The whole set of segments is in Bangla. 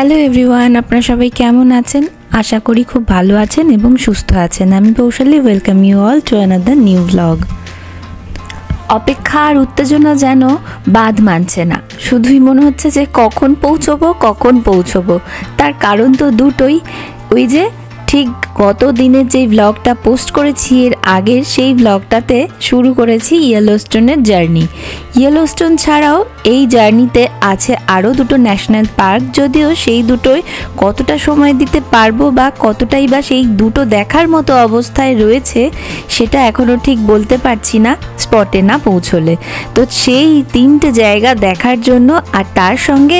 হ্যালো এভরিওয়ান, আপনারা সবাই কেমন আছেন? আশা করি খুব ভালো আছেন এবং সুস্থ আছেন। আমি Poushali, welcome you all to another new blog. অপেক্ষা আর উত্তেজনা যেন বাদ মানছে না, শুধুই মনে হচ্ছে যে কখন পৌঁছবো। তার কারণ তো দুটোই। ওই যে ঠিক গত দিনের যেই ব্লগটা পোস্ট করেছি, এর আগের সেই ব্লগটাতে শুরু করেছি ইয়েলোস্টোনের জার্নি। ইয়েলোস্টোন ছাড়াও এই জার্নিতে আছে আরও দুটো ন্যাশনাল পার্ক, যদিও সেই দুটোই কতটা সময় দিতে পারবো বা কতটাই বা সেই দুটো দেখার মতো অবস্থায় রয়েছে সেটা এখনও ঠিক বলতে পারছি না স্পটে না পৌঁছলে। তো সেই তিনটে জায়গা দেখার জন্য আর তার সঙ্গে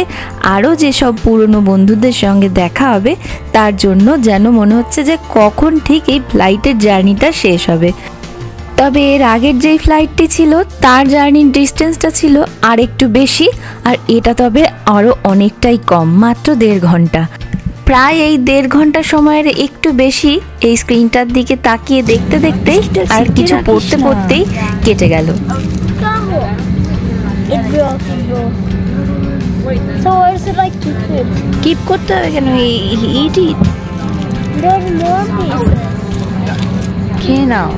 আরও যেসব পুরনো বন্ধুদের সঙ্গে দেখা হবে তার জন্য যেন মনে হচ্ছে যে কখন ঠিক এই ফ্লাইটের জার্নিটা শেষ হবে। তবে এর আগের যেই ফ্লাইটটি ছিল তার জার্নির ডিস্টেন্সটা ছিল আর একটু বেশি, আর এটা তবে আরও অনেকটাই কম, মাত্র 1.5 ঘন্টা। প্রায় এই 1.5 ঘন্টা সময়ের একটু বেশি এই স্ক্রিনটার দিকে তাকিয়ে দেখতে দেখতেই আর কিছু পড়তেই কেটে গেল। কিপ করতে হবে কেন? খেয়ে নাও।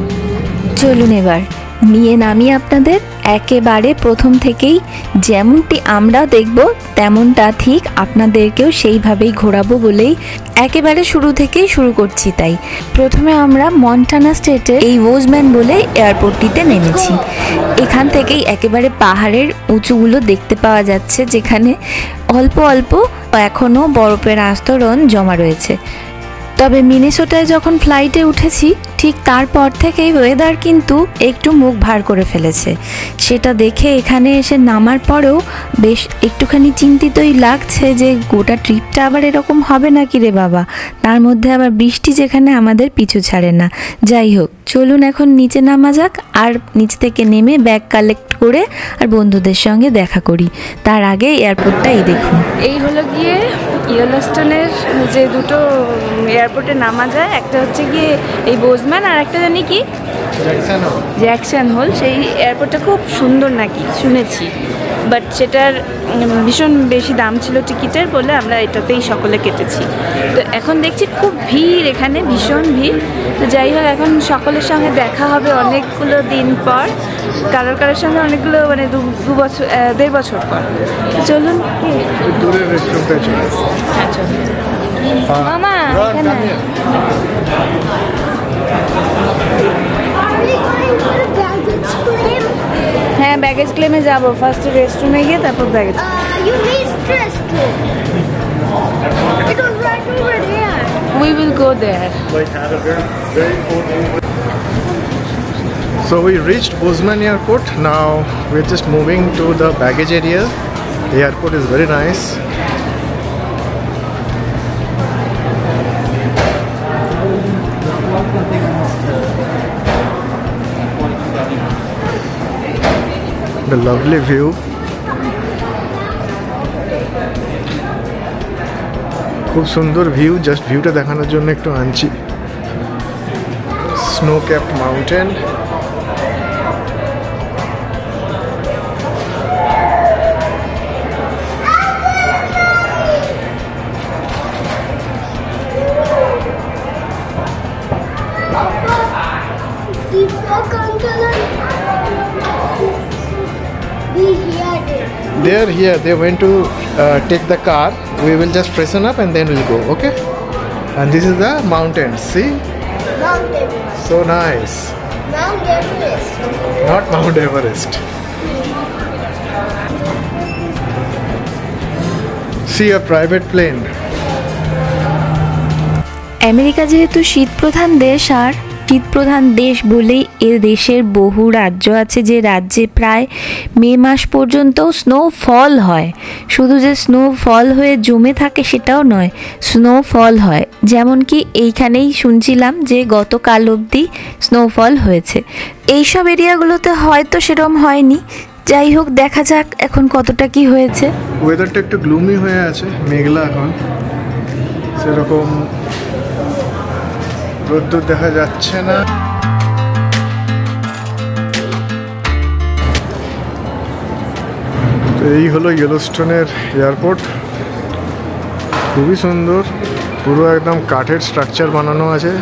চলুন এবার নিয়ে নামি আপনাদের একেবারে প্রথম থেকেই, যেমনটি আমরা দেখব তেমনটা ঠিক আপনাদেরকেও সেইভাবেই ঘোরাবো বলেই একেবারে শুরু থেকেই শুরু করছি। তাই প্রথমে আমরা মন্টানা স্টেটের এই বোজম্যান বলে এয়ারপোর্টটিতে নেমেছি। এখান থেকেই একেবারে পাহাড়ের উঁচুগুলো দেখতে পাওয়া যাচ্ছে, যেখানে অল্প অল্প এখনও বরফের আস্তরণ জমা রয়েছে। তবে মিনেসোটায় যখন ফ্লাইটে উঠেছি ঠিক তারপর থেকেই ওয়েদার কিন্তু একটু মুখ ভার করে ফেলেছে। সেটা দেখে এখানে এসে নামার পরেও বেশ একটুখানি চিন্তিতই লাগছে যে গোটা ট্রিপটা আবার এরকম হবে নাকি রে বাবা, তার মধ্যে আবার বৃষ্টি যেখানে আমাদের পিছু ছাড়ে না। যাই হোক, চলুন এখন নিচে নামা যাক, আর নিচ থেকে নেমে ব্যাগ কালেক্ট করে আর বন্ধুদের সঙ্গে দেখা করি। তার আগে এয়ারপোর্টটা এই দেখুন। এই হলো গিয়ে ইয়েলোস্টোনের যে দুটো এয়ারপোর্টে নামা যায়, একটা হচ্ছে গিয়ে এই বোজম্যান আর একটা জানি কি জ্যাকসন হোল। সেই এয়ারপোর্টটা খুব সুন্দর নাকি শুনেছি, বাট সেটার ভীষণ বেশি দাম ছিল টিকিটের বলে আমরা এটাতেই সকলে কেটেছি। তো এখন দেখছি খুব ভিড়, এখানে ভীষণ ভিড়। তো যাই হোক, এখন সকলের সঙ্গে দেখা হবে অনেকগুলো দিন পর, কারোর সঙ্গে অনেকগুলো মানে 1.5 বছর পর। চলুন মামা এখানে। হ্যাঁ, ব্যাগেজ ক্লেমে যাবো। ফার্স্ট রেস্টরুমে গিয়ে তারপর baggage. We will go there. So we reached Bozeman Airport. Now we're just moving to the baggage area. The airport is very nice. The lovely view. খুব সুন্দর ভিউ, জাস্ট ভিউটা দেখানোর জন্য একটু আনছি। Snow ক্যাপড mountain, they're here. They went to take the car. We will just freshen up and then we'll go. Okay. And this is the mountain. See? Mount Everest. So nice. Mount Everest. Not Mount Everest. See a private plane. America যেহেতু শীতপ্রধান দেশ, আর শীতপ্রধান দেশ বলেই এ দেশের বহু রাজ্য আছে যে রাজ্যে প্রায় মে মাস পর্যন্ত স্নোফল হয়। শুধু যে স্নোফল হয়ে জমে থাকে সেটাও নয়, স্নোফল হয়। যেমন কি এইখানেই শুনছিলাম যে গতকাল অবধি স্নোফল হয়েছে। এইসব এরিয়াগুলোতে হয়তো সেরকম হয়নি। যাই হোক, দেখা যাক এখন কতটা কি হয়েছে। ওয়েদারটা একটু গ্লুমি হয়ে আছে, মেঘলা, এখন সেরকম রোদ্দুর দেখা যাচ্ছে না। তো এই হলো ইয়েলোস্টোনের এয়ারপোর্ট। খুবই সুন্দর, পুরো একদম কাঠের স্ট্রাকচার বানানো আছে।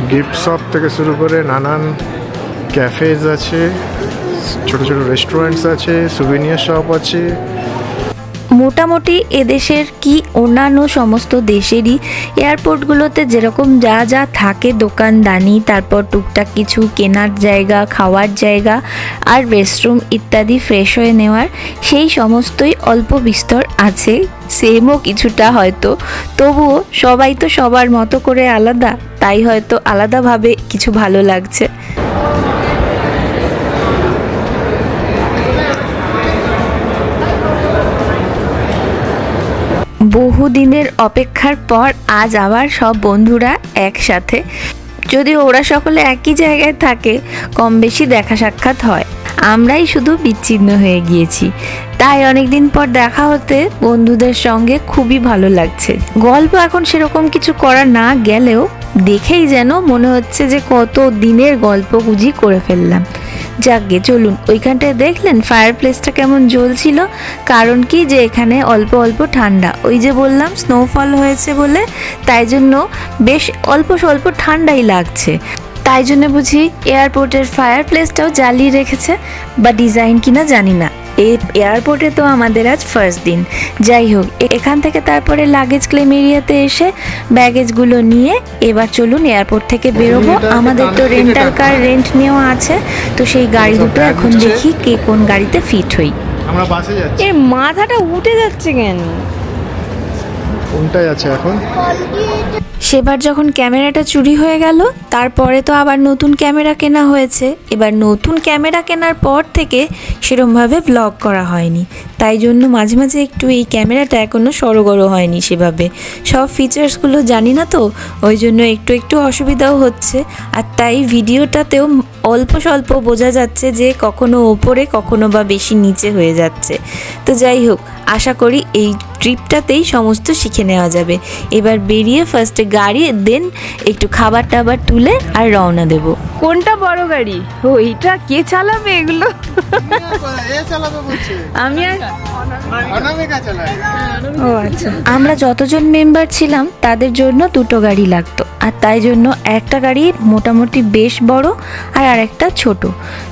গিফট শপ থেকে শুরু করে নানান ক্যাফেজ আছে, ছোট ছোট রেস্টুরেন্টস আছে, সুভিনিয়ার শপ আছে। মোটামুটি এদেশের কি অন্যান্য সমস্ত দেশেরই এয়ারপোর্টগুলোতে যেরকম যা যা থাকে দোকানদানি, তারপর টুকটাক কিছু কেনার জায়গা, খাওয়ার জায়গা আর রেস্টরুম ইত্যাদি ফ্রেশ হয়ে নেওয়ার, সেই সমস্তই অল্প বিস্তর আছে। সেমও কিছুটা হয়তো, তবুও সবাই তো সবার মতো করে আলাদা, তাই হয়তো আলাদাভাবে কিছু ভালো লাগছে। বহুদিনের অপেক্ষার পর আজ আবার সব বন্ধুরা একসাথে, যদিও ওরা সকলে একই জায়গায় থাকে, কম বেশি দেখা সাক্ষাৎ হয়, আমরাই শুধু বিচ্ছিন্ন হয়ে গিয়েছি। তাই অনেকদিন পর দেখা হতে বন্ধুদের সঙ্গে খুবই ভালো লাগছে। গল্প এখন সেরকম কিছু করা না গেলেও দেখেই যেন মনে হচ্ছে যে কত দিনের গল্প গুজি করে ফেললাম। যাকগে চলুন, ওইখানটায় দেখলেন ফায়ার প্লেসটা কেমন জ্বলছিল? কারণ কি যে এখানে অল্প অল্প ঠান্ডা, ওই যে বললাম স্নোফল হয়েছে বলে, তাই জন্য বেশ অল্প স্বল্প ঠান্ডাই লাগছে। তাই জন্য বুঝি এয়ারপোর্টের ফায়ার প্লেসটাও জ্বালিয়ে রেখেছে, বা ডিজাইন কিনা জানি না। এই এয়ারপোর্টে তো আমাদের আজ ফার্স্ট দিন। যাই হোক, এখান থেকে তারপরে লাগেজ ক্লেম এরিয়াতে এসে ব্যাগেজগুলো নিয়ে এবার চলুন এয়ারপোর্ট থেকে বেরোবো। আমাদের তো রেন্টাল কার রেন্ট নেওয়া আছে, তো সেই গাড়ি দুটো এখন দেখি কে কোন গাড়িতে ফিট হই। আমরা বাসে যাচ্ছি। এর মাথাটা উঠে যাচ্ছে কেন? কোনটায় আছে এখন? সেবার যখন ক্যামেরাটা চুরি হয়ে গেল, তারপরে তো আবার নতুন ক্যামেরা কেনা হয়েছে। এবার নতুন ক্যামেরা কেনার পর থেকে সেরমভাবে ব্লগ করা হয়নি, তাই জন্য মাঝে মাঝে একটু এই ক্যামেরাটা এখনও সড়গড় হয়নি সেভাবে, সব ফিচার্সগুলো জানি না তো, ওই জন্য একটু একটু অসুবিধাও হচ্ছে। আর তাই ভিডিওটাতেও অল্প স্বল্প বোঝা যাচ্ছে যে কখনো ওপরে কখনো বা বেশি নিচে হয়ে যাচ্ছে। তো যাই হোক, আশা করি এই ট্রিপটাতেই সমস্ত শিখে নেওয়া যাবে। এবার বেরিয়ে ফার্স্টে গাড়ি, দেন একটু খাবার টাবার তুলে আর রওনা দেব। কোনটা বড় গাড়ি? ওইটা কে চালাবে এগুলো? আমি আর ও আচ্ছা, আমরা যতজন মেম্বার ছিলাম তাদের জন্য দুটো গাড়ি লাগতো, আর তাই জন্য একটা গাড়ি মোটামুটি বেশ বড় আর আরেকটা ছোট।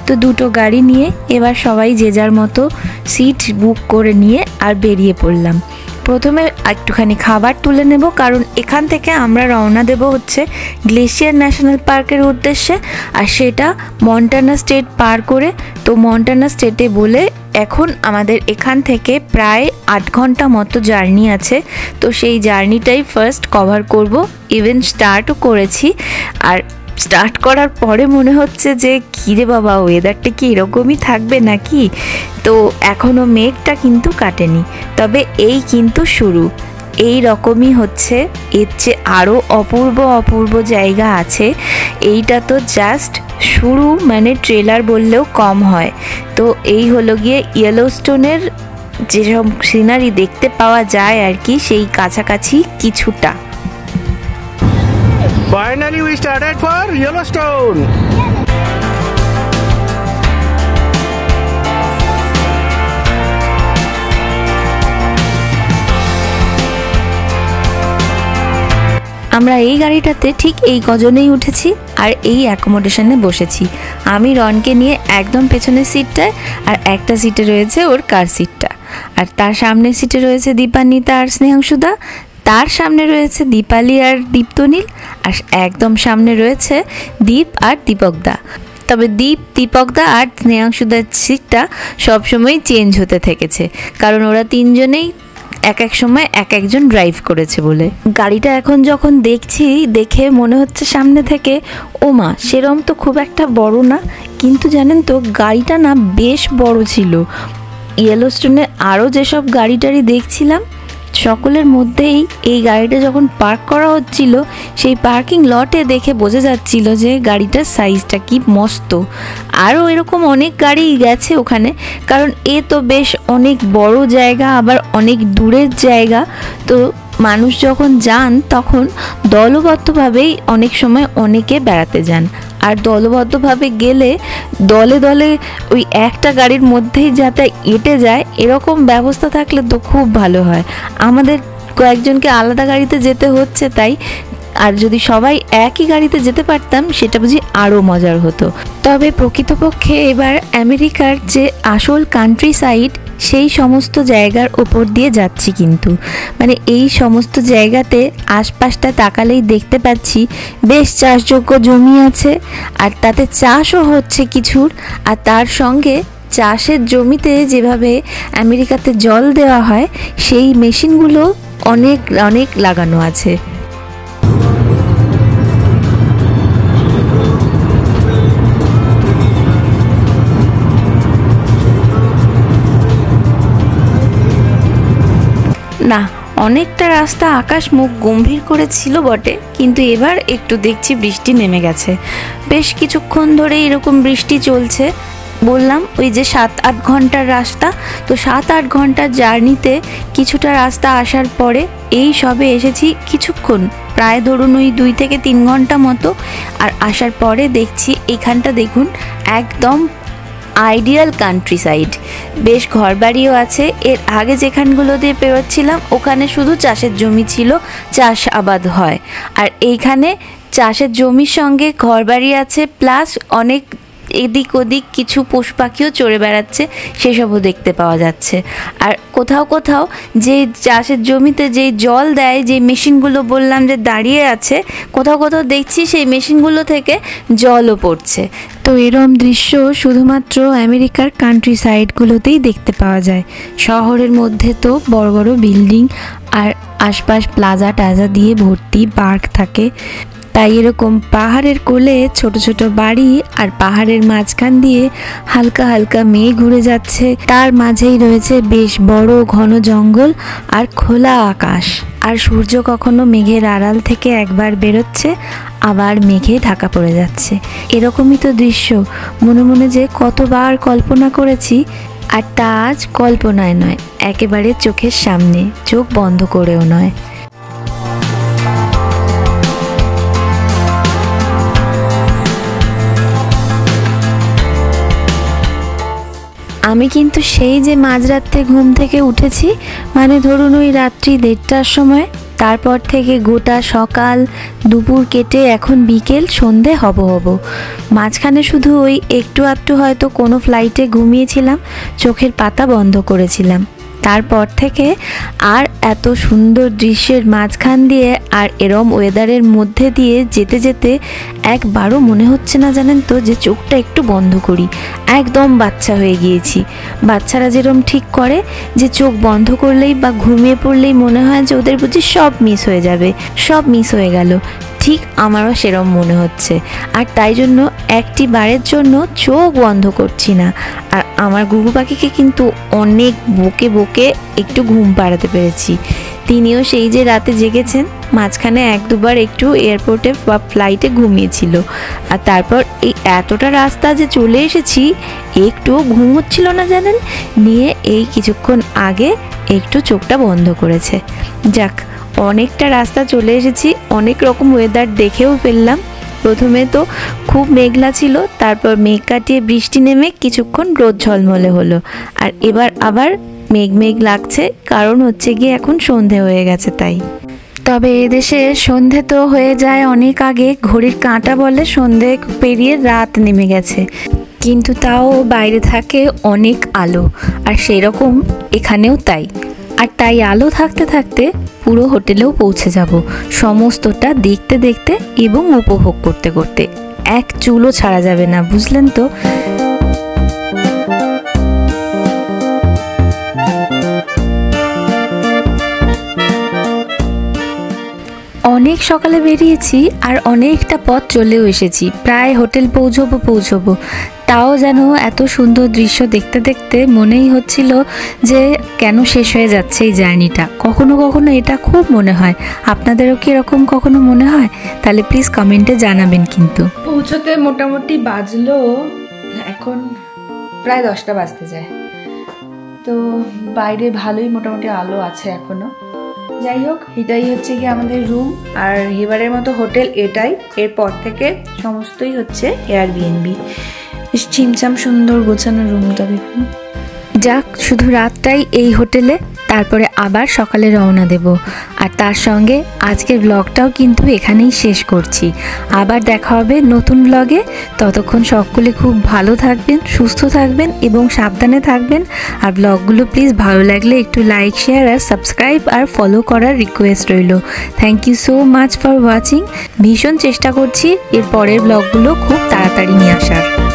তো দুটো গাড়ি নিয়ে এবার সবাই যে যার মতো সিট বুক করে নিয়ে আর বেরিয়ে পড়লাম। প্রথমে একটুখানি খাবার তুলে নেব, কারণ এখান থেকে আমরা রওনা দেব হচ্ছে গ্লেশিয়ার ন্যাশনাল পার্কের উদ্দেশ্যে, আর সেটা মন্টানা স্টেট পার করে। তো মন্টানা স্টেটে বলে এখন আমাদের এখান থেকে প্রায় 8 ঘন্টা মতো জার্নি আছে। তো সেই জার্নিটাই ফার্স্ট কভার করব, ইভেন স্টার্টও করেছি। আর স্টার্ট করার পরে মনে হচ্ছে যে কী রে বাবা, ওয়েদারটা কি এরকমই থাকবে নাকি? তো এখনও মেঘটা কিন্তু কাটেনি, তবে এই কিন্তু শুরু। এই রকমই হচ্ছে, এর চেয়ে আরও অপূর্ব অপূর্ব জায়গা আছে। এইটা তো জাস্ট শুরু, মানে ট্রেলার বললেও কম হয়। তো এই হলো গিয়ে ইয়েলোস্টোনের যেসব সিনারি দেখতে পাওয়া যায় আর কি, সেই কাছাকাছি কিছুটা। Finally we started for Yellowstone. আমরা এই গাড়িটাতে ঠিক এই গজনেই উঠেছি আর এই অ্যাকোমোডেশনে বসেছি। আমি রনকে নিয়ে একদম পেছনের সিটটায়, আর একটা সিটে রয়েছে ওর কার সিটটা, আর তার সামনের সিটে রয়েছে দীপান্বিতা আর স্নেহাংশুদা, তার সামনে রয়েছে দীপালি আর দীপ্তনীল, আর একদম সামনে রয়েছে দীপ আর দীপকদা। তবে দীপ, দীপকদা আর স্নেহাংশুদার সিটটা সবসময় চেঞ্জ হতে থেকেছে, কারণ ওরা তিনজনেই এক এক সময় এক একজন ড্রাইভ করেছে বলে। গাড়িটা এখন যখন দেখছি, দেখে মনে হচ্ছে সামনে থেকে, ও মা, সেরম তো খুব একটা বড় না, কিন্তু জানেন তো গাড়িটা না বেশ বড় ছিল। ইয়েলোস্টোনে আরও যেসব গাড়ি টাড়ি দেখছিলাম, সকলের মধ্যেই এই গাড়িটা যখন পার্ক করা হচ্ছিল, সেই পার্কিং লটে দেখে বোঝা যাচ্ছিল যে গাড়িটার সাইজটা কি মস্ত। আরও এরকম অনেক গাড়ি গেছে ওখানে, কারণ এ তো বেশ অনেক বড় জায়গা, আবার অনেক দূরের জায়গা। তো মানুষ যখন যান তখন দলবদ্ধভাবেই অনেক সময় অনেকে বেড়াতে যান। আর দলবদ্ধভাবে গেলে দলে দলে ওই একটা গাড়ির মধ্যেই যাতে এঁটে যায় এরকম ব্যবস্থা থাকলে তো খুব ভালো হয়। আমাদের কয়েকজনকে আলাদা গাড়িতে যেতে হচ্ছে তাই, আর যদি সবাই একই গাড়িতে যেতে পারতাম সেটা বুঝি আরও মজার হতো। তবে প্রকৃতপক্ষে এবার আমেরিকার যে আসল কান্ট্রি সাইড সেই সমস্ত জায়গার ওপর দিয়ে যাচ্ছি, কিন্তু মানে এই সমস্ত জায়গাতে আশপাশটা তাকালেই দেখতে পাচ্ছি বেশ চাষযোগ্য জমি আছে, আর তাতে চাষও হচ্ছে কিছুর। আর তার সঙ্গে চাষের জমিতে যেভাবে আমেরিকাতে জল দেওয়া হয় সেই মেশিনগুলো অনেক অনেক লাগানো আছে। না, অনেকটা রাস্তা আকাশ মুখ গম্ভীর করে ছিল বটে, কিন্তু এবার একটু দেখছি বৃষ্টি নেমে গেছে। বেশ কিছুক্ষণ ধরে এরকম বৃষ্টি চলছে। বললাম ওই যে 7-8 ঘন্টার রাস্তা, তো 7-8 ঘন্টার জার্নিতে কিছুটা রাস্তা আসার পরে এই সবে এসেছি কিছুক্ষণ, প্রায় ধরুন ওই 2 থেকে 3 ঘন্টা মতো। আর আসার পরে দেখছি এখানটা দেখুন একদম আইডিয়াল কান্ট্রি সাইড, বেশ ঘরবাড়িও আছে। এর আগে যেখানগুলো দিয়ে পেরোচ্ছিলাম ওখানে শুধু চাষের জমি ছিল, চাষ আবাদ হয়। আর এইখানে চাষের জমির সঙ্গে ঘরবাড়ি আছে, প্লাস অনেক এদিক ওদিক কিছু পশু পাখিও চড়ে বেড়াচ্ছে, সেসবও দেখতে পাওয়া যাচ্ছে। আর কোথাও কোথাও যে চাষের জমিতে যেই জল দেয়, যে মেশিনগুলো বললাম যে দাঁড়িয়ে আছে, কোথাও কোথাও দেখছি সেই মেশিনগুলো থেকে জলও পড়ছে। তো এরম দৃশ্য শুধুমাত্র আমেরিকার কান্ট্রি সাইডগুলোতেই দেখতে পাওয়া যায়। শহরের মধ্যে তো বড় বড় বিল্ডিং আর আশপাশ প্লাজা টাজা দিয়ে ভর্তি, পার্ক থাকে, তাই এরকম পাহাড়ের কোলে ছোট ছোট বাড়ি আর পাহাড়ের মাঝখান দিয়ে হালকা হালকা মেঘ ঘুরে যাচ্ছে, তার মাঝেই রয়েছে বেশ বড় ঘন জঙ্গল আর খোলা আকাশ। আর সূর্য কখনো মেঘের আড়াল থেকে একবার বেরোচ্ছে, আবার মেঘে ঢাকা পড়ে যাচ্ছে। এরকমই তো দৃশ্য মনে মনে যে কতবার কল্পনা করেছি, আর তা আজ কল্পনায় নয়, একেবারে চোখের সামনে, চোখ বন্ধ করেও নয়। আমি কিন্তু সেই যে মাঝরাত্রে ঘুম থেকে উঠেছি, মানে ধরুন ওই রাত্রি 1:30টার সময়, তারপর থেকে গোটা সকাল দুপুর কেটে এখন বিকেল সন্ধে হব মাঝখানে শুধু ওই একটু আধটু হয়তো কোনো ফ্লাইটে ঘুমিয়েছিলাম, চোখের পাতা বন্ধ করেছিলাম। তারপর থেকে আর এত সুন্দর দৃশ্যের মাঝখান দিয়ে আর এরম ওয়েদারের মধ্যে দিয়ে যেতে যেতে একবারও মনে হচ্ছে না জানেন তো যে চোখটা একটু বন্ধ করি। একদম বাচ্চা হয়ে গিয়েছি। বাচ্চারা যেরম ঠিক করে যে চোখ বন্ধ করলেই বা ঘুমিয়ে পড়লেই মনে হয় যে ওদের বুঝি সব মিস হয়ে যাবে, সব মিস হয়ে গেল, ঠিক আমারও সেরম মনে হচ্ছে। আর তাই জন্য একটি বারের জন্য চোখ বন্ধ করছি না। আর আমার গুগু পাখিকে কিন্তু অনেক বকে বকে একটু ঘুম পাড়াতে পেরেছি। তিনিও সেই যে রাতে জেগেছেন, মাঝখানে 1-2বার একটু এয়ারপোর্টে বা ফ্লাইটে ঘুমিয়েছিল। আর তারপর এই এতটা রাস্তা যে চলে এসেছি, একটুও ঘুম হচ্ছিল না জানেন, নিয়ে এই কিছুক্ষণ আগে একটু চোখটা বন্ধ করেছে। যাক, অনেকটা রাস্তা চলে এসেছি, অনেক রকম ওয়েদার দেখেও ফেললাম। প্রথমে তো খুব মেঘলা ছিল, তারপর মেঘ কাটিয়ে বৃষ্টি নেমে কিছুক্ষণ রোদ ঝলমলে হলো, আর এবার আবার মেঘ মেঘ লাগছে, কারণ হচ্ছে গিয়ে এখন সন্ধে হয়ে গেছে তাই। তবে এদেশে সন্ধে তো হয়ে যায় অনেক আগে, ঘড়ির কাঁটা বলে সন্ধে পেরিয়ে রাত নেমে গেছে, কিন্তু তাও বাইরে থাকে অনেক আলো, আর সেই রকম এখানেও তাই। আর তাই আলো থাকতে থাকতে পুরো হোটেলেও পৌঁছে যাব, সমস্তটা দেখতে দেখতে এবং উপভোগ করতে করতে। এক চুলও ছাড়া যাবে না, বুঝলেন তো। অনেক সকালে বেরিয়েছি আর অনেকটা পথ চলেও এসেছি, প্রায় হোটেল পৌঁছবো। তাও যেন এত সুন্দর দৃশ্য দেখতে দেখতে মনেই হচ্ছিল যে কেন শেষ হয়ে যাচ্ছে এই জার্নিটা। কখনো কখনো এটা খুব মনে হয়। আপনাদেরও কি এরকম কখনো মনে হয়? তাহলে প্লিজ কমেন্টে জানাবেন। কিন্তু পৌঁছতে মোটামুটি বাজলো এখন প্রায় 10টা বাজতে যায়। তো বাইরে ভালোই মোটামুটি আলো আছে এখনো। যাই হোক, এটাই হচ্ছে কি আমাদের রুম, আর এবারের মতো হোটেল এটাই। এরপর থেকে সমস্তই হচ্ছে এয়ারবিএনবি। বেশ ছিমছাম সুন্দর গোছানো রুমটা দেখুন। যাক, শুধু রাতটাই এই হোটেলে, তারপরে আবার সকালে রওনা দেব। আর তার সঙ্গে আজকের ব্লগটাও কিন্তু এখানেই শেষ করছি। আবার দেখা হবে নতুন ব্লগে। ততক্ষণ সকলে খুব ভালো থাকবেন, সুস্থ থাকবেন এবং সাবধানে থাকবেন। আর ব্লগগুলো প্লিজ ভালো লাগলে একটু লাইক, শেয়ার আর সাবস্ক্রাইব আর ফলো করার রিকোয়েস্ট রইল। Thank you so much for watching. ভীষণ চেষ্টা করছি এর পরের ব্লগগুলো খুব তাড়াতাড়ি নিয়ে আসার।